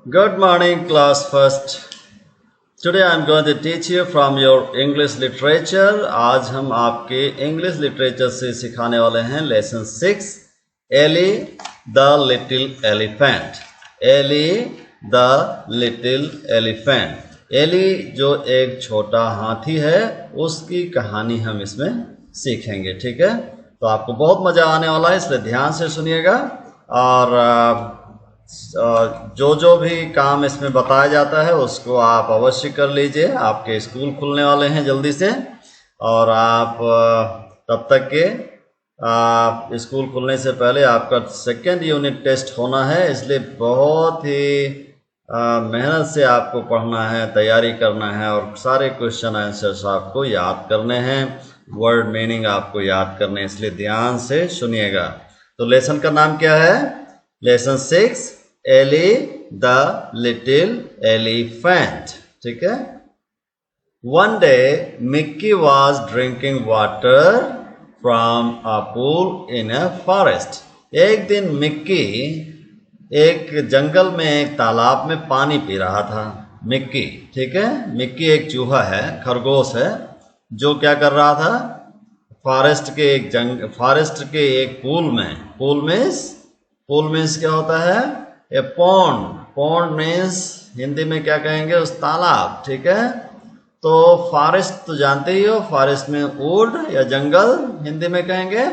Good morning, class first. Today I am going to teach you from your English literature. आज हम आपके English literature से सिखाने वाले हैं lesson 6 Ellie the Little Elephant. Ellie the Little Elephant. Ellie जो एक छोटा हाथी है उसकी कहानी हम इसमें सीखेंगे, ठीक है। तो आपको बहुत मज़ा आने वाला है, इसलिए ध्यान से सुनिएगा। और जो भी काम इसमें बताया जाता है उसको आप अवश्य कर लीजिए। आपके स्कूल खुलने वाले हैं जल्दी से, और आप तब तक के स्कूल खुलने से पहले आपका सेकेंड यूनिट टेस्ट होना है, इसलिए बहुत ही मेहनत से आपको पढ़ना है, तैयारी करना है, और सारे क्वेश्चन आंसर्स आपको याद करने हैं, वर्ड मीनिंग आपको याद करने हैं, इसलिए ध्यान से सुनिएगा। तो लेसन का नाम क्या है? Lesson 6 Ellie the little elephant, ठीक है। One day Mickey was drinking water from a pool in a forest. एक दिन मिक्की एक जंगल में एक तालाब में पानी पी रहा था। मिक्की, ठीक है, मिक्की एक चूहा है, खरगोश है, जो क्या कर रहा था, फॉरेस्ट के एक पूल मीन्स क्या होता है? ए पॉन्ड मीन्स हिंदी में क्या कहेंगे? उस तालाब, ठीक है। तो फॉरेस्ट तो जानते ही हो, फॉरेस्ट में वुड या जंगल हिंदी में कहेंगे।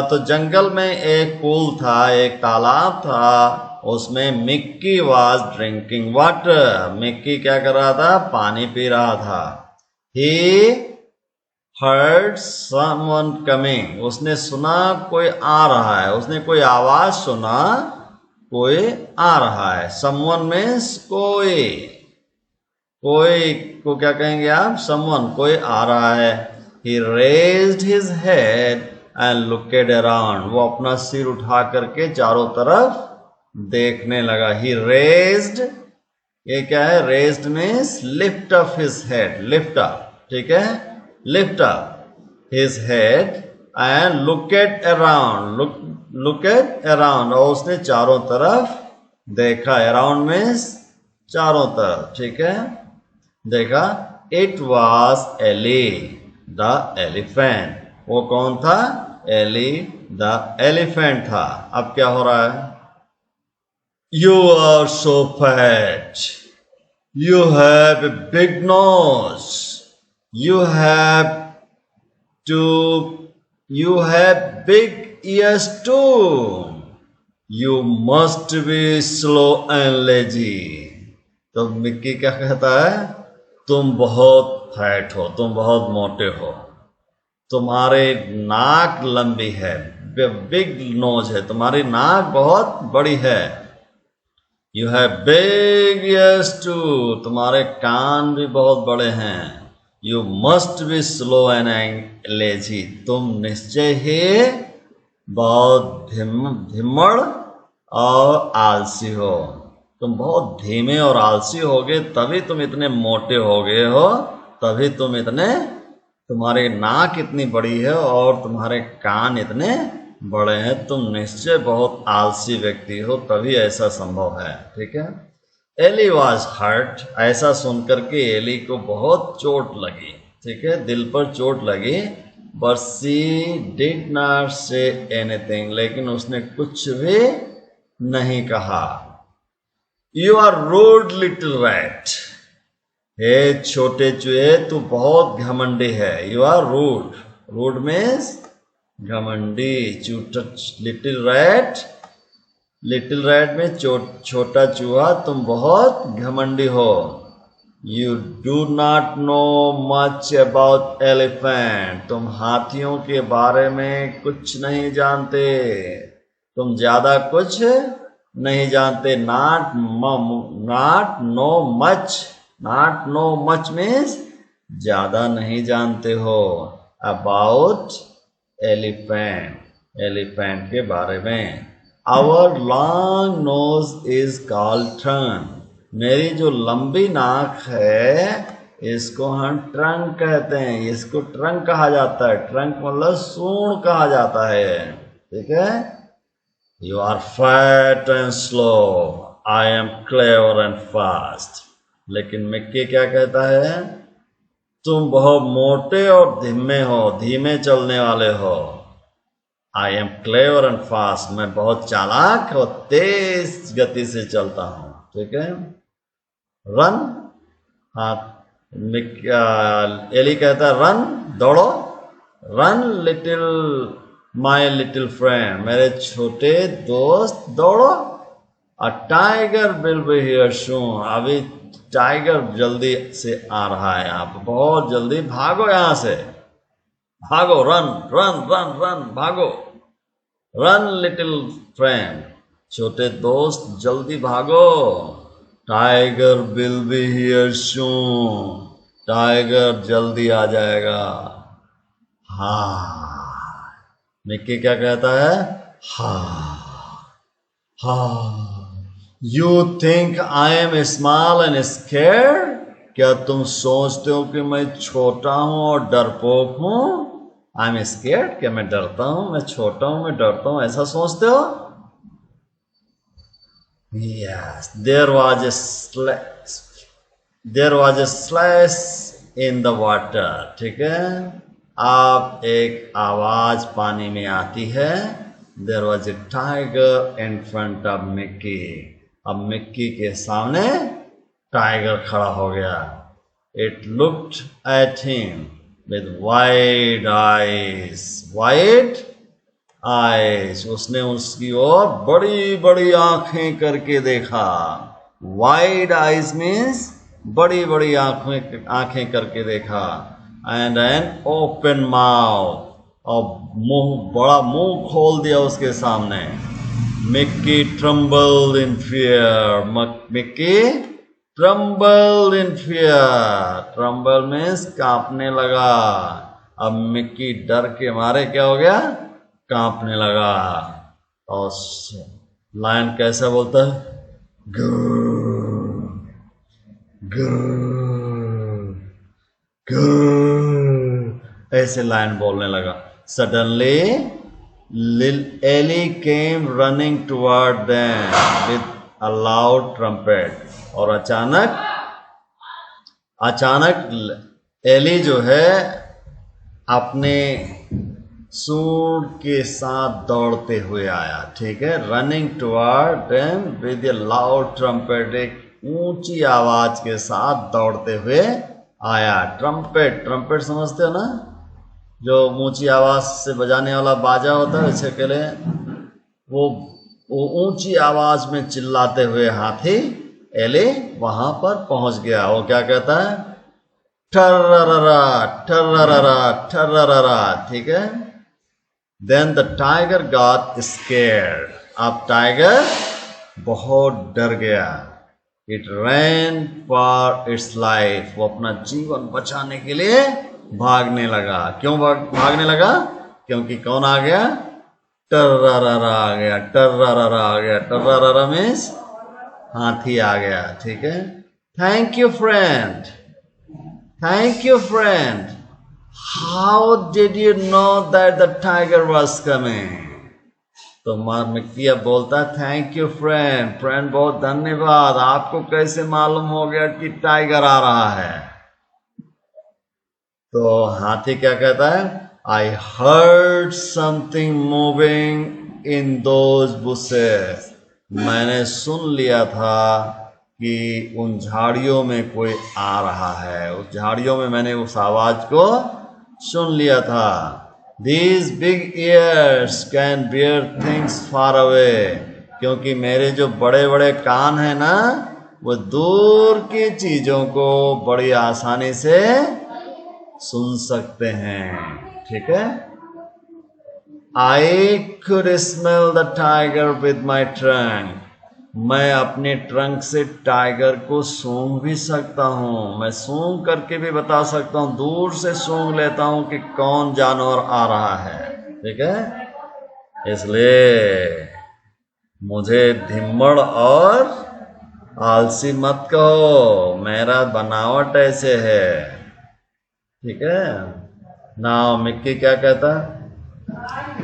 तो जंगल में एक पूल था, एक तालाब था, उसमें Mickey was drinking water. Mickey क्या कर रहा था? पानी पी रहा था। He heard someone coming. उसने सुना कोई आ रहा है, उसने कोई आवाज सुना, कोई आ रहा है। समवन मीन्स कोई को क्या कहेंगे आप? समवन, कोई आ रहा है। He raised his head and looked around. वो अपना सिर उठा करके चारों तरफ देखने लगा। He raised, ये क्या है? Raised means lift up his head, lift up, ठीक है, lift up his head and looked around, looked around, और उसने चारों तरफ देखा। around means चारों तरफ, ठीक है, देखा। It was Ellie the elephant. वो कौन था? एली द एलिफेंट था। अब क्या हो रहा है? You are so fat. You have a big nose. You have big ears too. You must be slow and lazy. तो मिक्की क्या कहता है? तुम बहुत फैट हो, तुम बहुत मोटे हो, तुम्हारे नाक लंबी है, बिग नोज है, तुम्हारी नाक बहुत बड़ी है। You have big ears too, तुम्हारे कान भी बहुत बड़े हैं। You must be slow and lazy, तुम निश्चय ही बहुत धीमड़ और आलसी हो। तुम बहुत धीमे और आलसी होगे, तभी तुम इतने मोटे हो गए हो, तभी तुम्हारे नाक इतनी बड़ी है और तुम्हारे कान इतने बड़े हैं। तुम निश्चय बहुत आलसी व्यक्ति हो, तभी ऐसा संभव है, ठीक है। Ellie was hurt. ऐसा सुनकर के एली को बहुत चोट लगी, ठीक है, दिल पर चोट लगी। But she did not say anything, लेकिन उसने कुछ भी नहीं कहा। You are rude little rat. हे छोटे चूहे, तू बहुत घमंडी है। You are rude, rude means घमंडी। लिटिल रैट में छोटा चूहा, तुम बहुत घमंडी हो। You do not know much about elephant. तुम हाथियों के बारे में कुछ नहीं जानते, तुम ज्यादा कुछ नहीं जानते। नॉट नो मच मीन्स ज्यादा नहीं जानते हो। अबाउट एलिफेंट के बारे में। Our long nose is called trunk. मेरी जो लंबी नाक है इसको हम ट्रंक कहते हैं, इसको ट्रंक कहा जाता है। ट्रंक मतलब सूंड कहा जाता है, ठीक है। You are fat and slow. I am clever and fast. लेकिन मिक्की क्या कहता है? तुम बहुत मोटे और धीमे हो, धीमे चलने वाले हो। I am clever and fast, मैं बहुत चालाक और तेज गति से चलता हूं। ठीक है। रन, हाँ, एली कहता है रन, दौड़ो। Run little my little friend, मेरे छोटे दोस्त दौड़ो। A tiger will be here soon, अभी टाइगर जल्दी से आ रहा है, आप बहुत जल्दी भागो, यहां से भागो। रन रन रन रन, भागो। रन लिटिल फ्रेंड, छोटे दोस्त जल्दी भागो। Tiger will be here soon, tiger जल्दी आ जाएगा। हाँ, मिक्की क्या कहता है? हाँ हाँ। You think I am small and scared, क्या तुम सोचते हो कि मैं छोटा हूं और डरपोक हूं? आई एम स्केर्ड, क्या मैं डरता हूं? मैं छोटा हूं, मैं डरता हूं, ऐसा सोचते हो? Yes, there was a splash in the water. ठीक है। अब एक आवाज पानी में आती है। There was a tiger in front of Mickey. अब मिक्की के सामने टाइगर खड़ा हो गया। It looked at him with wide eyes. Wide eyes, उसने उसकी ओर बड़ी बड़ी आंखें करके देखा। वाइड आइज मीन्स बड़ी बड़ी आंखें करके देखा। एंड एन ओपन माउथ, और बड़ा मुंह खोल दिया उसके सामने। मिक्की ट्रम्बल्ड इन फियर, मिक्की ट्रम्बल्ड इन फियर, ट्रम्बल मीन्स कांपने लगा। अब मिक्की डर के मारे क्या हो गया? कांपने लगा। और लायन कैसा बोलता है? ग्रर ग्रर ग्रर, ऐसे लायन बोलने लगा। Suddenly Ellie came running toward them with a loud trumpet, और अचानक एली जो है अपने सूंड के साथ दौड़ते हुए आया। ठीक है। Running toward them with a loud trumpet, एक ऊंची आवाज के साथ दौड़ते हुए आया। ट्रम्पेट, ट्रम्पेट समझते हो ना, जो ऊंची आवाज से बजाने वाला बाजा होता है, इससे के लिए वो ऊंची आवाज में चिल्लाते हुए हाथी एले वहां पर पहुंच गया। वो क्या कहता है? ठर्रररा ठर्रररा ठर्रररा। ठीक है। Then the tiger got scared. अब टाइगर बहुत डर गया। It ran for its life. वो अपना जीवन बचाने के लिए भागने लगा। क्यों भागने लगा? क्योंकि कौन आ गया? टर्रारा आ गया, टर्रारा आ गया। टर्रारा मीन्स हाथी आ गया। ठीक है। Thank you friend, thank you friend, how did you know that the tiger was coming? तो मिक्की अब बोलता है थैंक यू फ्रेंड, फ्रेंड बहुत धन्यवाद, आपको कैसे मालूम हो गया कि टाइगर आ रहा है? तो हाथी क्या कहता है? I heard something moving in those bushes, मैंने सुन लिया था कि उन झाड़ियों में कोई आ रहा है। उस झाड़ियों में मैंने उस आवाज को सुन लिया था। These big ears can bear things far away, क्योंकि मेरे जो बड़े बड़े कान हैं ना, वो दूर की चीजों को बड़ी आसानी से सुन सकते हैं। ठीक है। I could smell the tiger with my trunk, मैं अपने ट्रंक से टाइगर को सूंघ भी सकता हूँ। मैं सूंघ करके भी बता सकता हूँ, दूर से सूंघ लेता हूँ कि कौन जानवर आ रहा है। ठीक है। इसलिए मुझे धिम्मड़ और आलसी मत कहो, मेरा बनावट ऐसे है। ठीक है। नाउ मिक्की क्या कहता?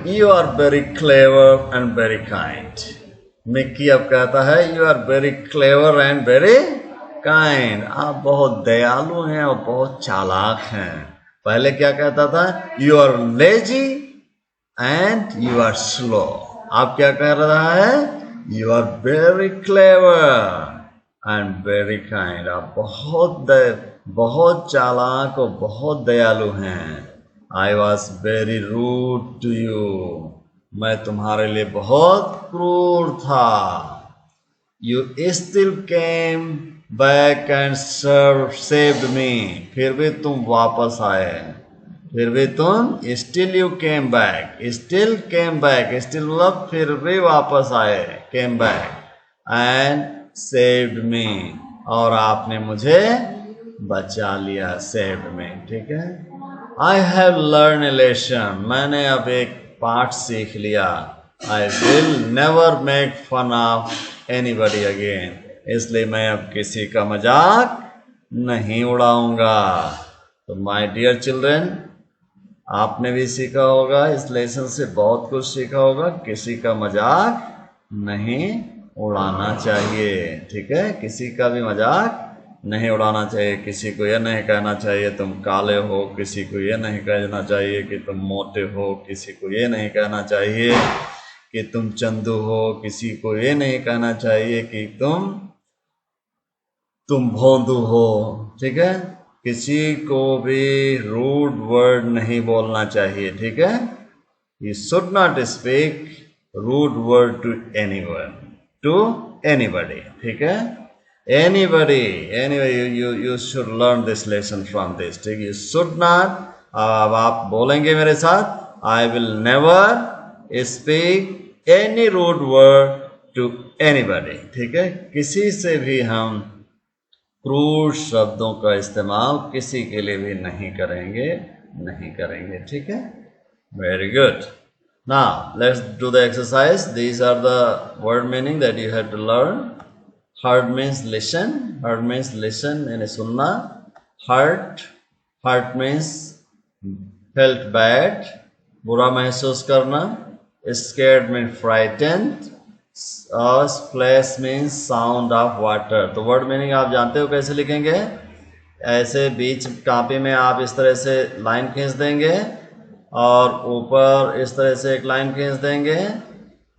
You are very clever and very kind, Mickey अब कहता है you are very clever and very kind, आप बहुत दयालु हैं और बहुत चालाक हैं। पहले क्या कहता था, you are lazy and you are slow. आप क्या कह रहा है, you are very clever and very kind, आप बहुत चालाक और बहुत दयालु हैं। I was very rude to you, मैं तुम्हारे लिए बहुत क्रूर था। You still came back and saved me, फिर भी तुम वापस आए, फिर भी तुम still you came back, still came back, still मतलब फिर भी वापस आए, केम बैक एंड सेव्ड मी, और आपने मुझे बचा लिया, सेव्ड मी, ठीक है। I have learn a lesson, मैंने अब एक पाठ सीख लिया। I will never make fun of anybody again, इसलिए मैं अब किसी का मजाक नहीं उड़ाऊंगा। तो माय डियर चिल्ड्रन, आपने भी सीखा होगा, इस लेसन से बहुत कुछ सीखा होगा। किसी का मजाक नहीं उड़ाना चाहिए, ठीक है, किसी का भी मजाक नहीं उड़ाना चाहिए। किसी को यह नहीं कहना चाहिए तुम काले हो, किसी को यह नहीं कहना चाहिए कि तुम मोटे हो, किसी को यह नहीं कहना चाहिए कि तुम चंदू हो, किसी को ये नहीं कहना चाहिए कि तुम भोंदू हो, ठीक है। किसी को भी रूड वर्ड नहीं बोलना चाहिए, ठीक है। You should not speak rude word to anyone, to anybody, ठीक है। Anybody, you should learn this lesson from this, ठीक है। You should not, अब आप बोलेंगे मेरे साथ, I will never speak any rude word to anybody, ठीक है। किसी से भी हम क्रूर शब्दों का इस्तेमाल किसी के लिए भी नहीं करेंगे, ठीक है। Very good. Now let's do the exercise. These are the word meaning that you have to learn. Heard means listen. Heard means listen यानी सुनना. Hurt means felt bad, बुरा महसूस करना. Scared means frightened. Splash means sound of water. तो word meaning आप जानते हो कैसे लिखेंगे। ऐसे बीच कॉपी में आप इस तरह से लाइन खींच देंगे और ऊपर इस तरह से एक लाइन खींच देंगे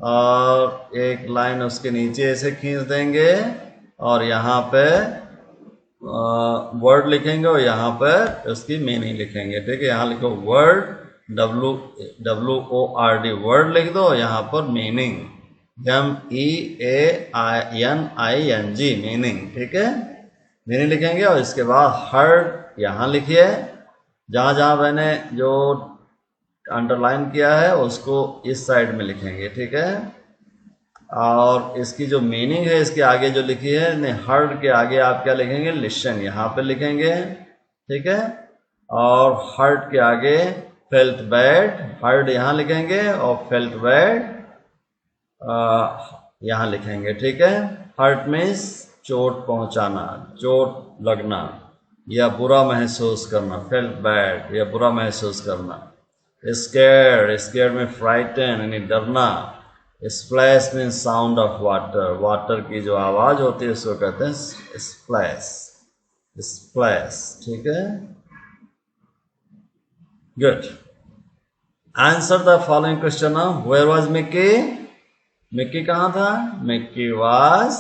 और एक लाइन उसके नीचे ऐसे खींच देंगे और यहाँ पे वर्ड लिखेंगे और यहाँ पर उसकी मीनिंग लिखेंगे, ठीक है। यहाँ लिखो वर्ड, WORD वर्ड लिख दो, यहाँ पर मीनिंग MEANING मीनिंग, ठीक है। मीनिंग लिखेंगे और इसके बाद हर्ड यहाँ लिखिए, जहाँ जहाँ मैंने जो अंडरलाइन किया है उसको इस साइड में लिखेंगे, ठीक है। और इसकी जो मीनिंग है इसके आगे जो लिखी है, नहीं हर्ड के आगे आप क्या लिखेंगे, लिसन यहाँ पे लिखेंगे, ठीक है। और हर्ड के आगे फेल्ट बैड, हर्ड यहाँ लिखेंगे और फेल्ट बैड यहाँ लिखेंगे, ठीक है। हर्ट मीन्स चोट पहुँचाना, चोट लगना या बुरा महसूस करना, फेल्ट बैड या बुरा महसूस करना। स्केयर में फ्राइटन यानी डरना। Splash mean sound of water, water की जो आवाज होती है उसको कहते हैं स्प्लैश, ठीक है। Good. Answer the following question. Where was Mickey, Mickey कहाँ था, मिक्की वाज,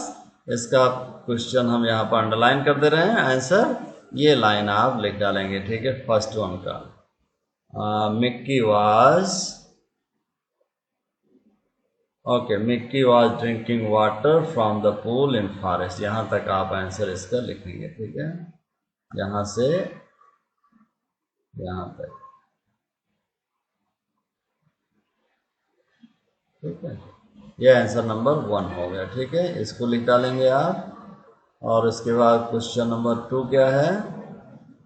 इसका क्वेश्चन हम यहाँ पर अंडरलाइन कर दे रहे हैं। आंसर ये लाइन आप लिख डालेंगे, ठीक है, फर्स्ट वन का। Mickey was, okay, Mickey was drinking water from the pool in forest, यहाँ तक आप आंसर इसका लिखेंगे, ठीक है, यहाँ से यहाँ तक, ठीक है। ये आंसर नंबर 1 हो गया, ठीक है, इसको लिख डालेंगे आप। और इसके बाद क्वेश्चन नंबर 2 क्या है,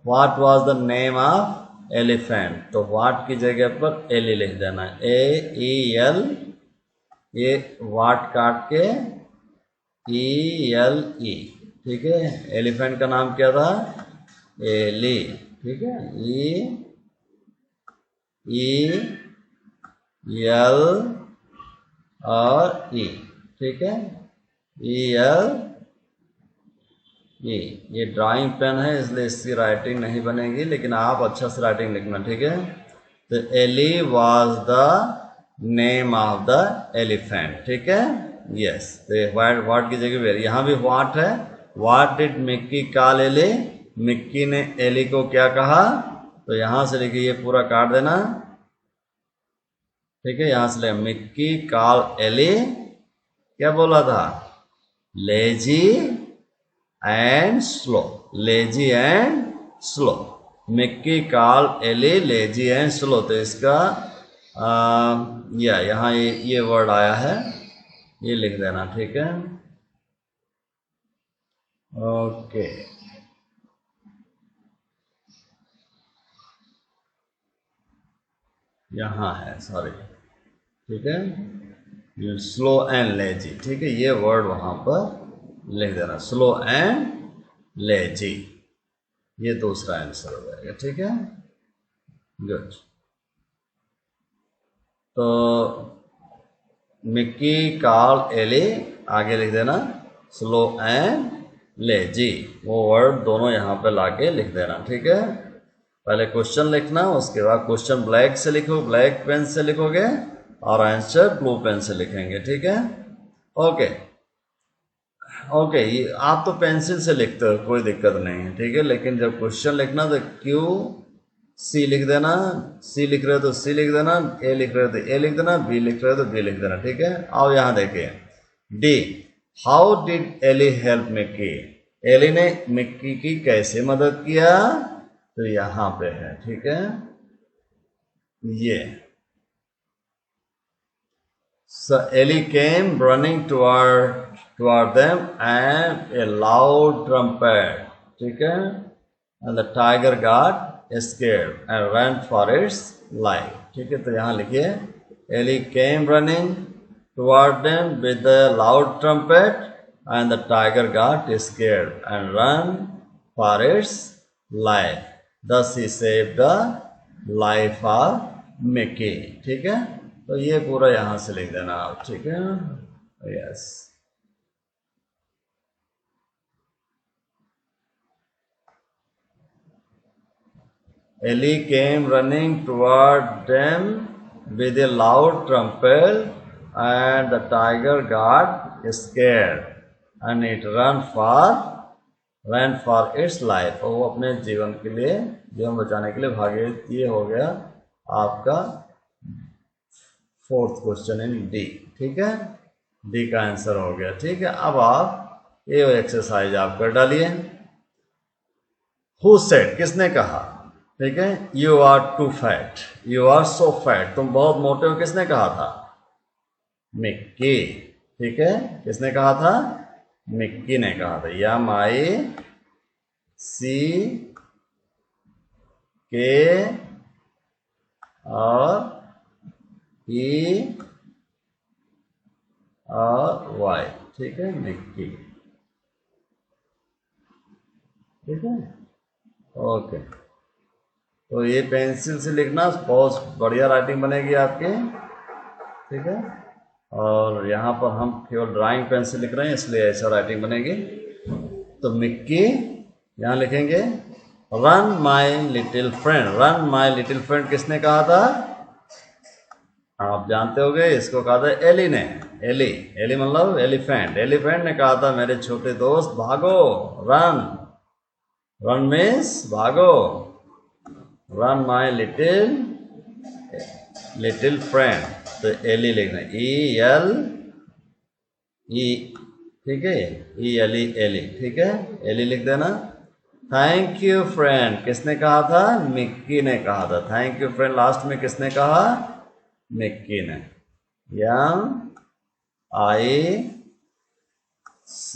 what was the name of elephant, तो व्हाट की जगह पर एली लिख देना है, AEL, ये वाट काट के ELE, ठीक है। एलिफेंट का नाम क्या था, एली, ठीक है, EEL और E, ठीक है, EL E। ये ड्राइंग पेन है इसलिए इसकी राइटिंग नहीं बनेगी, लेकिन आप अच्छा से राइटिंग लिखना, ठीक है। तो Ellie was the name of the elephant, ठीक है। यस, तो व्हाट की जगह वेयर, यहाँ भी व्हाट है। What did Mickey call Ellie, Mickey ने एली को क्या कहा, तो यहाँ से लिखिए, ये पूरा काट देना, ठीक है। यहाँ से ले, मिक्की कॉल एली, क्या बोला था, lazy and slow, lazy and slow. Mickey call Ellie lazy and slow, तो इसका यहाँ ये वर्ड आया है, ये लिख देना, ठीक है। ओके, यहाँ है, सॉरी, ठीक है, स्लो एंड लेजी, ठीक है, ये वर्ड वहां पर लिख देना, स्लो एंड लेजी, ये दूसरा आंसर हो जाएगा, ठीक है। गुड, तो मिक्की कॉल एली, आगे लिख देना स्लो एंड लेजी, वो वर्ड दोनों यहाँ पे लाके लिख देना, ठीक है। पहले क्वेश्चन लिखना, उसके बाद क्वेश्चन ब्लैक से लिखो, ब्लैक पेन से लिखोगे, और आंसर ब्लू पेन से लिखेंगे, ठीक है। ओके ओके, आप तो पेंसिल से लिखते हो, कोई दिक्कत नहीं है, ठीक है, लेकिन जब क्वेश्चन लिखना तो QC लिख देना, C लिख रहे हो तो C लिख देना, A लिख रहे हो तो A लिख देना, B लिख रहे हो तो B लिख देना, ठीक है। आओ यहाँ देखिए, D, how did Ellie help Mickey, Ellie ने मिक्की की कैसे मदद किया, तो यहाँ पे है, ठीक है, ये। So Ellie came running toward them and a loud trumpet, ठीक है, and the tiger got scared and ran for its life, ठीक है। तो यहाँ लिखिए, Ellie came running toward them with a loud trumpet and the tiger got scared and ran for its life, thus he saved the life of Mickey, ठीक है। तो ये पूरा यहां से लिख देना आप, ठीक है। Yes, Ellie came running toward them with a loud trumpet and the tiger got scared and it ran for its life, और वो अपने जीवन के लिए, जीवन बचाने के लिए भागे। ये हो गया आपका फोर्थ क्वेश्चन इन डी, ठीक है, डी का आंसर हो गया, ठीक है। अब आप ये एक्सरसाइज आप कर डालिए। हु सेड, किसने कहा, ठीक है, you are too fat, you are so fat, तुम बहुत मोटे हो, किसने कहा था, मिक्की, ठीक है, किसने कहा था, मिक्की ने कहा था। MICK और E और Y, ठीक है, मिक्की, ठीक है। ओके, तो ये पेंसिल से लिखना, बहुत बढ़िया राइटिंग बनेगी आपकी, ठीक है। और यहाँ पर हम केवल ड्राइंग पेन से लिख रहे हैं, इसलिए ऐसा राइटिंग बनेगी। तो मिक्की यहाँ लिखेंगे, रन माई लिटिल फ्रेंड, रन माई लिटिल फ्रेंड किसने कहा था, आप जानते होंगे, इसको कहा था एली ने, एली मतलब एलिफेंट, एलिफेंट ने कहा था मेरे छोटे दोस्त भागो, रन मीन्स भागो, रन माई लिटिल फ्रेंड, तो एली लिखना, ELE, ठीक है, ELE, एली, ठीक है, एली लिख देना। थैंक यू फ्रेंड किसने कहा था, मिक्की ने कहा था, थैंक यू फ्रेंड लास्ट में किसने कहा, मिक्की ने। MIC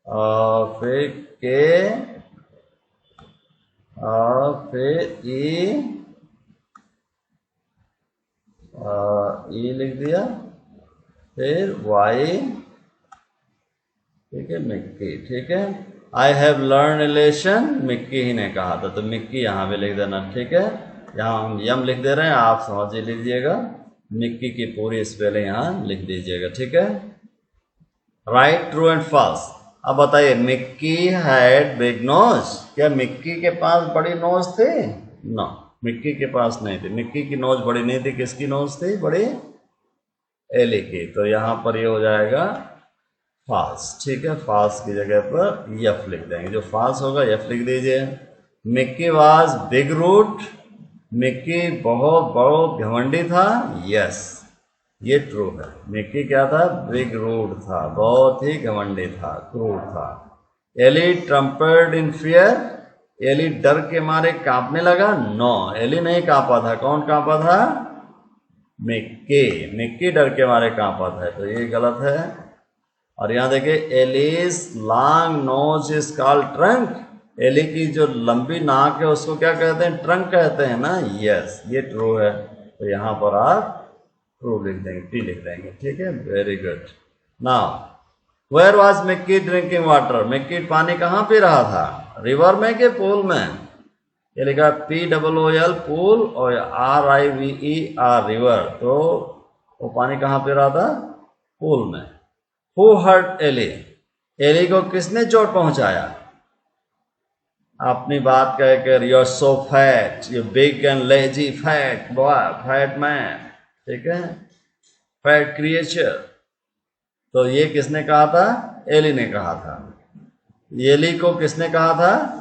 और फिर K और फिर E लिख दिया, फिर Y, ठीक है, मिक्की, ठीक है। I have learn a lesson, Mickey ही ने कहा था, तो मिक्की यहाँ पे लिख देना, ठीक है। यहाँ हम यम लिख दे रहे हैं, आप समझ लीजिएगा, मिक्की की पूरी स्पेलिंग यहाँ लिख दीजिएगा, ठीक है। Right, true and false. अब बताइए, मिक्की हैड बिग नोज, क्या मिक्की के पास बड़ी नोज थी? नो, मिक्की के पास नहीं थी। मिक्की की नोज बड़ी नहीं थी, किसकी नोज थी बड़ी? एली की। तो यहाँ पर ये हो जाएगा फॉल्स, ठीक है। फॉल्स की जगह पर यफ लिख देंगे, जो फॉल्स होगा यफ लिख दीजिए। Mickey was big rude, Mickey बहुत घमंडी था, यस ये ट्रू है। मिक्की क्या था? बिग रूट था, बहुत ही घमंडी था, क्रूर था। एली ट्रम्पेड इन फियर, एली डर के मारे कांपने लगा, नो एली नहीं कांपा था। कौन कांपा था? मिक्की। मिक्की डर के मारे कांपा था, तो ये गलत है। और यहाँ देखिए, Ellie's long nose is called trunk, Ellie की जो लंबी नाक है उसको क्या कहते हैं? ट्रंक कहते हैं ना, यस ये ट्रू है। तो यहाँ पर आप ट्रू लिख देंगे, टी लिख देंगे, ठीक है। Very good. Now where was Mickey drinking water, Mickey पानी कहाँ पी रहा था? रिवर में के पूल में? ये लिखा POOL पूल और RIVER रिवर, तो वो पानी कहाँ पी रहा था? पूल में। Who hurt एली, एली को किसने चोट पहुंचाया? अपनी बात कहकर, you are so fat, you big and lazy fat boy, fat man, ठीक है, फैट क्रिएचर। तो ये किसने कहा था? एली ने कहा था। एली को किसने कहा था?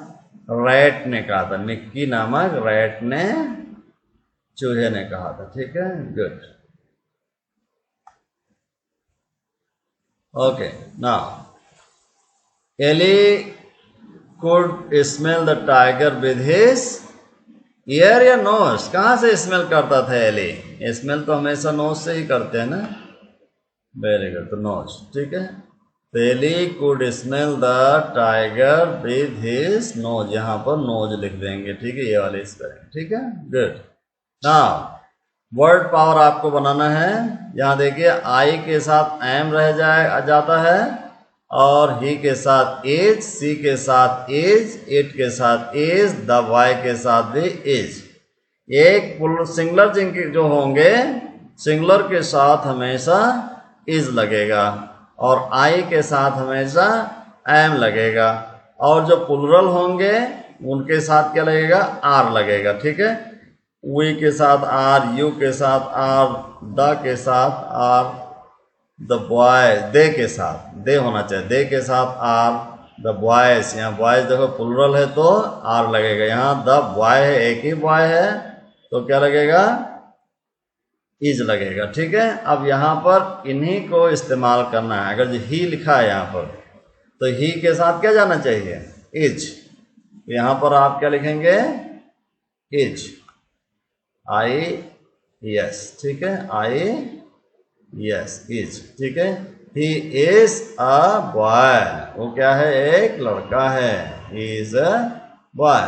रैट ने कहा था, मिक्की नामक रैट ने, चूहे ने कहा था, ठीक है। Good, okay. Now Ellie could smell the tiger with his ear या nose, कहाँ से स्मेल करता था एली? स्मेल तो हमेशा नोज से ही करते हैं ना। वेरी गुड, तो नोज, ठीक है। तो Eli could smell the tiger with his nose, यहाँ पर नोज लिख देंगे, ठीक है, ये वाले स्पेलिंग, ठीक है। गुड। नाउ वर्ड पावर आपको बनाना है। यहाँ देखिए, आई के साथ एम रह जाता है, और ही के साथ एज, सी के साथ एज, इट के साथ एज, द वाई के साथ भी एज। एक सिंगुलर जिनके जो होंगे, सिंगुलर के साथ हमेशा इज लगेगा, और आई के साथ हमेशा एम लगेगा, और जो प्लुरल होंगे उनके साथ क्या लगेगा? आर लगेगा, ठीक है। वी के साथ आर, यू के साथ आर, द के साथ आर, द बॉय, दे के साथ, दे होना चाहिए, दे के साथ आर, द बॉयज, यहाँ बॉयज देखो प्लुरल है तो आर लगेगा। यहाँ द बॉय है, एक ही बॉय है, तो क्या लगेगा? इज लगेगा, ठीक है। अब यहाँ पर इन्हीं को इस्तेमाल करना है। अगर ही लिखा है यहाँ पर, तो ही के साथ क्या जाना चाहिए? इज। यहाँ पर आप क्या लिखेंगे? इज, आई यस, ठीक है, आई यस इज, ठीक है। ही इज अ बॉय, वो क्या है? एक लड़का है, ही इज अ बॉय।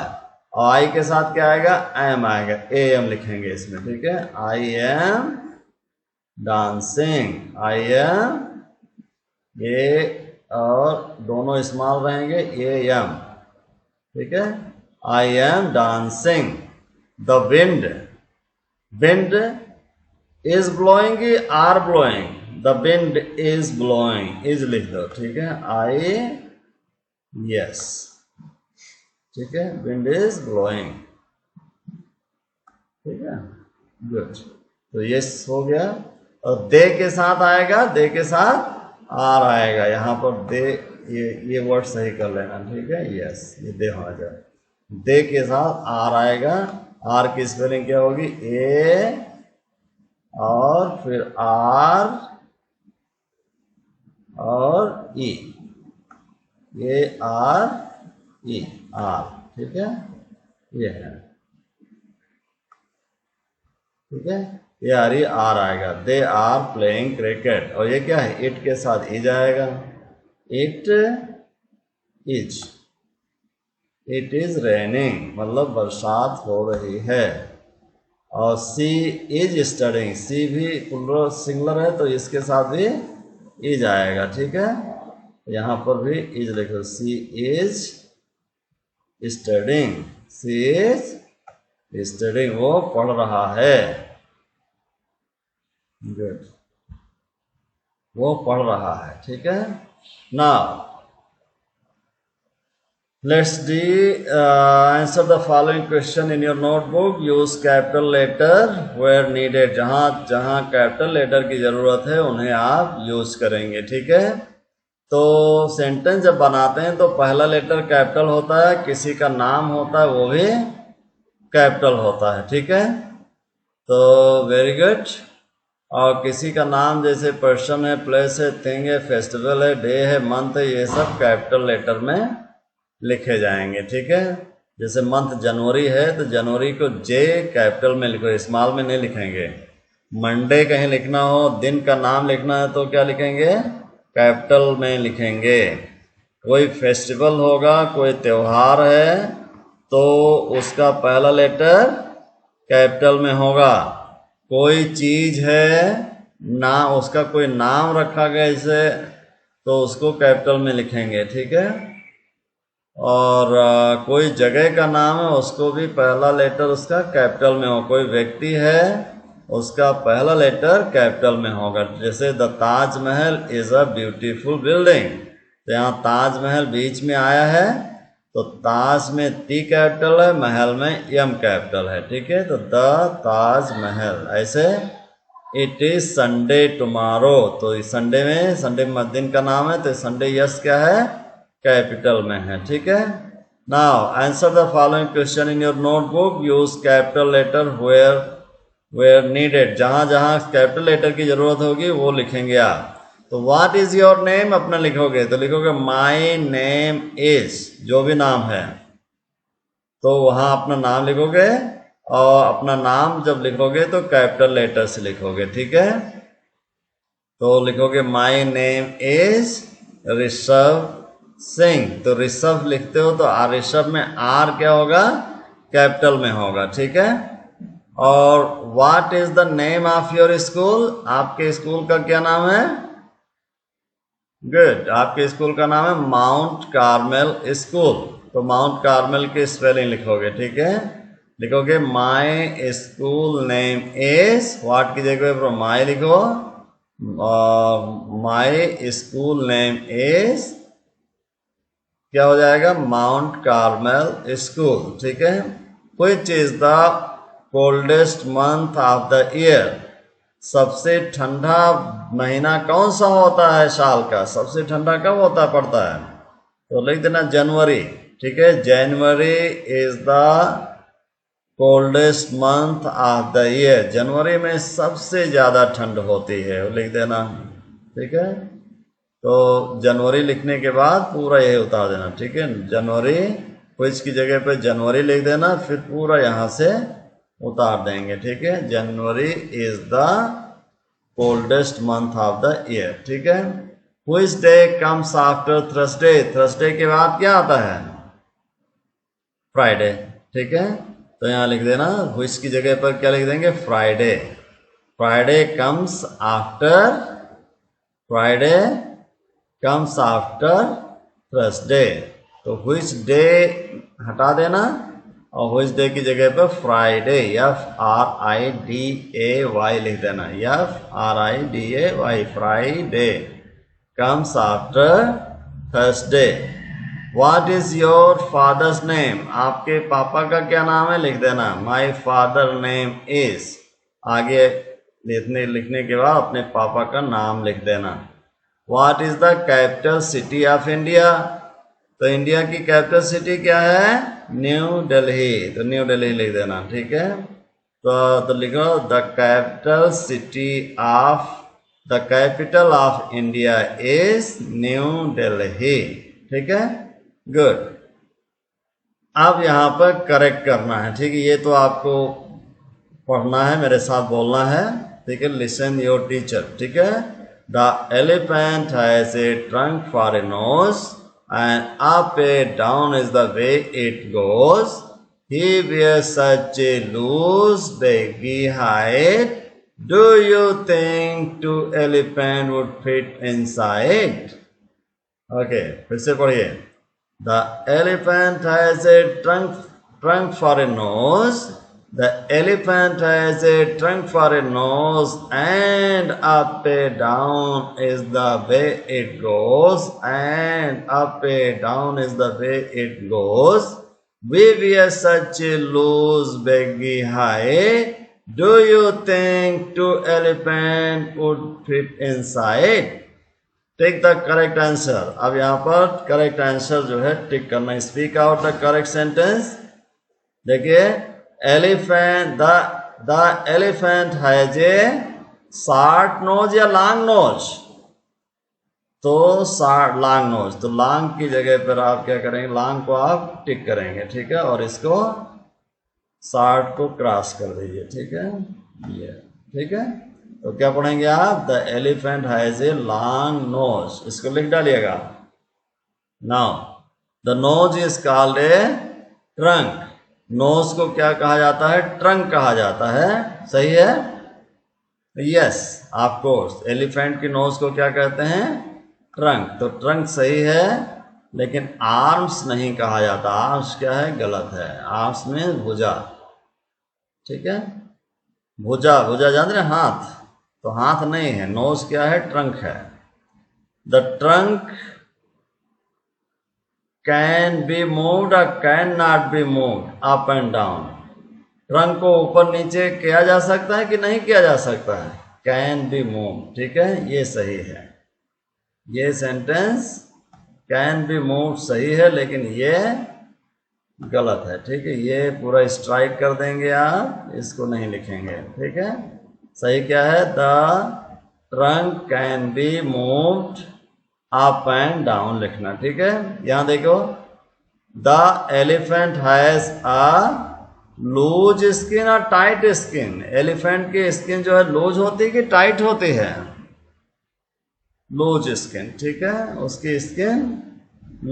और आई के साथ क्या आएगा? एम आएगा, ए एम लिखेंगे इसमें, ठीक है। I am dancing, I am, ये और दोनों स्मॉल रहेंगे, ए एम, ठीक है। I am dancing the wind, wind is blowing, are blowing? The wind is blowing, is लिख दो, ठीक है। आई यस, ठीक है, विंड इज ब्लोइंग, ठीक है। गुड, तो यस हो गया। और दे के साथ आएगा, दे के साथ आर आएगा, यहाँ पर दे, ये वर्ड सही कर लेना, ठीक है। यस, ये दे होना चाहिए। दे के साथ आर आएगा, आर की स्पेलिंग क्या होगी? ए और फिर आर और ई, ए आर ई, आर, ठीक है, ये है, ठीक है। ये आ रही आर आएगा, दे आर प्लेइंग क्रिकेट। और ये क्या है? इट के साथ इज आएगा, it is, it is raining, मतलब बरसात हो रही है। और सी इज स्टडिंग, सी भी प्लुरल सिंगुलर है तो इसके साथ भी इज आएगा, ठीक है। यहाँ पर भी इज लिखो, she is studying, she is studying, वो पढ़ रहा है। गुड, वो पढ़ रहा है, ठीक है। Now let's answer the following question in your notebook. Use capital letter where needed. जहाँ जहाँ कैपिटल लेटर की ज़रूरत है उन्हें आप यूज़ करेंगे, ठीक है। तो सेंटेंस जब बनाते हैं तो पहला लेटर कैपिटल होता है, किसी का नाम होता है वो भी कैपिटल होता है, ठीक है। तो वेरी गुड। और किसी का नाम जैसे पर्सन है, प्लेस है, थिंग है, फेस्टिवल है, डे है, मंथ है, ये सब कैपिटल लेटर में लिखे जाएंगे, ठीक है। जैसे मंथ जनवरी है तो जनवरी को जे कैपिटल में लिखो, स्मॉल में नहीं लिखेंगे। मंडे कहीं लिखना हो, दिन का नाम लिखना है तो क्या लिखेंगे, कैपिटल में लिखेंगे। कोई फेस्टिवल होगा, कोई त्यौहार है तो उसका पहला लेटर कैपिटल में होगा। कोई चीज़ है ना, उसका कोई नाम रखा गया इसे, तो उसको कैपिटल में लिखेंगे, ठीक है। और कोई जगह का नाम है उसको भी पहला लेटर उसका कैपिटल में हो। कोई व्यक्ति है उसका पहला लेटर कैपिटल में होगा। जैसे the Taj Mahal is a beautiful building, तो यहाँ ताजमहल बीच में आया है तो ताज में टी कैपिटल है, महल में यम कैपिटल है, ठीक है। तो द ताजमहल। ऐसे इट इज़ संडे टुमारो, तो संडे में, संडे दिन का नाम है तो संडे यस क्या है, कैपिटल में है, ठीक है। Now answer the following question in your notebook. Use capital letter where needed. जहां जहां कैपिटल लेटर की जरूरत होगी वो लिखेंगे आप। तो व्हाट इज योर नेम अपना लिखोगे तो लिखोगे माई नेम इज, जो भी नाम है तो वहां अपना नाम लिखोगे, और अपना नाम जब लिखोगे तो कैपिटल लेटर से लिखोगे, ठीक है। तो लिखोगे my name is Rishabh Singh, तो ऋषभ लिखते हो तो ऋषभ में आर क्या होगा, कैपिटल में होगा, ठीक है। और what is the name of your school, आपके स्कूल का क्या नाम है, गुड, आपके स्कूल का नाम है माउंट कार्मेल स्कूल, तो माउंट कार्मेल की स्पेलिंग लिखोगे, ठीक है। लिखोगे my school name is, what की जगह पर माई लिखो, माई स्कूल नेम इज क्या हो जाएगा, माउंट कार्मेल स्कूल, ठीक है। Which is the coldest month of the year, सबसे ठंडा महीना कौन सा होता है साल का, सबसे ठंडा कब होता पड़ता है, तो लिख देना जनवरी, ठीक है। January is the coldest month of the year, जनवरी में सबसे ज़्यादा ठंड होती है, वो लिख देना, ठीक है। तो जनवरी लिखने के बाद पूरा यही उतार देना, ठीक है। जनवरी क्विज की जगह पे जनवरी लिख देना, फिर पूरा यहाँ से उतार देंगे, ठीक है। January is the coldest month of the year, ठीक है। Which day comes after Thursday, Thursday के बाद क्या आता है, फ्राइडे, ठीक है। तो यहाँ लिख देना, व्हिच की जगह पर क्या लिख देंगे, Friday. Friday comes after, Friday comes after Thursday, तो व्हिच डे हटा देना और व्हिच डे की जगह पर फ्राइडे, FRIDAY लिख देना, FRIDAY, Friday comes after Thursday. What is your father's name, आपके पापा का क्या नाम है, लिख देना माई फादर नेम इज, आगे लिखने के बाद अपने पापा का नाम लिख देना। What is the capital city of India, तो इंडिया की कैपिटल सिटी क्या है, न्यू दिल्ली, तो न्यू दिल्ली लिख देना, ठीक है। तो लिखो the capital city of, the capital of India is new Delhi, ठीक है, गुड। अब यहाँ पर करेक्ट करना है, ठीक है। ये तो आपको पढ़ना है, मेरे साथ बोलना है, ठीक है। लिसन योर टीचर, ठीक है। The elephant has a trunk for a nose and up and down is the way it goes. He wears such a loose baggy height. Do you think two elephant would fit inside? Okay, फिर से पढ़िए। The elephant has a trunk for a nose. The elephant has a trunk for a nose, and up and down is the way it goes, and up and down is the way it goes. We wear such a loose baggy hide. Do you think 2 elephants would fit inside? Take the correct answer. अब यहाँ पर correct answer जो है tick करना। Speak out the correct sentence. देखिए, elephant, the elephant has a short nose या long nose? तो short, long nose, तो लॉन्ग की जगह पर आप क्या करेंगे, लॉन्ग को आप टिक करेंगे, ठीक है, और इसको शॉर्ट को क्रॉस कर दीजिए, ठीक है, ये ठीक है। तो क्या पढ़ेंगे आप, the elephant has a long nose, इसको लिख डालिएगा। Now the nose is called a trunk. Nose को क्या कहा जाता है, ट्रंक कहा जाता है, सही है, यस ऑफ कोर्स। एलिफेंट की नोज को क्या कहते हैं, ट्रंक। तो ट्रंक सही है, लेकिन आर्म्स नहीं कहा जाता। आर्म्स क्या है, गलत है। आर्म्स में भुजा, ठीक है, भुजा, भुजा जान रहे, हाथ, तो हाथ नहीं है। नोज क्या है, ट्रंक है। The trunk can be moved और can not be moved up and down. Trunk को ऊपर नीचे किया जा सकता है कि नहीं किया जा सकता है, कैन बी मूव्ड, ठीक है, ये सही है। ये सेंटेंस कैन बी मूव्ड सही है, लेकिन ये गलत है, ठीक है, ये पूरा स्ट्राइक कर देंगे आप, इसको नहीं लिखेंगे, ठीक है। सही क्या है, the trunk can be moved up and down लिखना, ठीक है। यहां देखो, the elephant has a loose skin और टाइट स्किन। एलिफेंट की स्किन जो है लूज होती है कि टाइट होती है, लूज स्किन, ठीक है, उसकी स्किन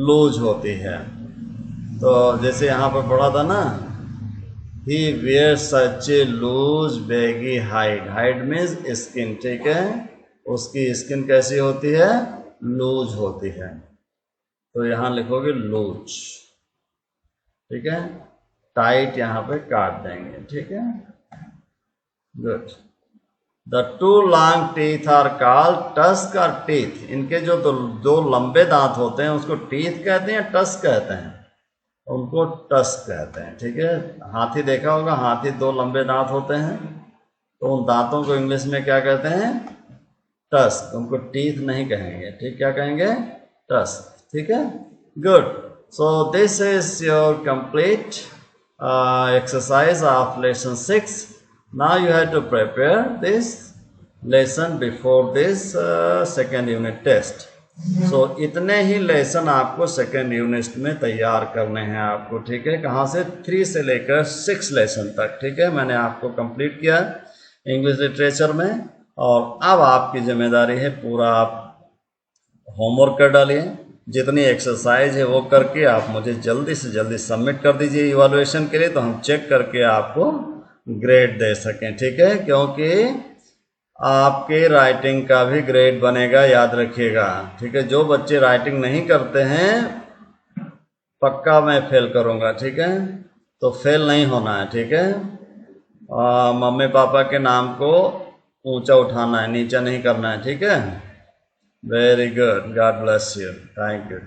लूज होती है। तो जैसे यहाँ पर पढ़ा था ना, he wears such a loose baggy hide। hide means skin, ठीक है, उसकी स्किन कैसी होती है, लूज होती है। तो यहाँ लिखोगे लूज, ठीक है, टाइट यहाँ पे काट देंगे, ठीक है, good. The 2 long teeth are called tusk और टीथ। इनके जो दो लंबे दांत होते हैं उसको टीथ कहते हैं, टस्क कहते हैं, उनको टस्क कहते हैं, ठीक है। हाथी देखा होगा, हाथी 2 लंबे दांत होते हैं, तो उन दांतों को इंग्लिश में क्या कहते हैं, टस्क। उनको टीथ नहीं कहेंगे, ठीक, क्या कहेंगे, टस्क, ठीक है, good. So this is your complete exercise of lesson 6। Now you have to prepare this lesson before this second unit test. So इतने ही लेसन आपको सेकेंड यूनिट में तैयार करने हैं आपको, ठीक है, कहाँ से, 3 से लेकर 6 लेसन तक, ठीक है, मैंने आपको कंप्लीट किया इंग्लिश लिटरेचर में। और अब आपकी जिम्मेदारी है पूरा आप होमवर्क कर डालिए, जितनी एक्सरसाइज है वो करके आप मुझे जल्दी से जल्दी सबमिट कर दीजिए इवैल्यूएशन के लिए, तो हम चेक करके आपको ग्रेड दे सकें, ठीक है, क्योंकि आपके राइटिंग का भी ग्रेड बनेगा, याद रखिएगा, ठीक है। जो बच्चे राइटिंग नहीं करते हैं पक्का मैं फेल करूंगा, ठीक है, तो फेल नहीं होना है, ठीक है। मम्मी पापा के नाम को ऊंचा उठाना है, नीचा नहीं करना है, ठीक है। Very good, God bless you, thank you.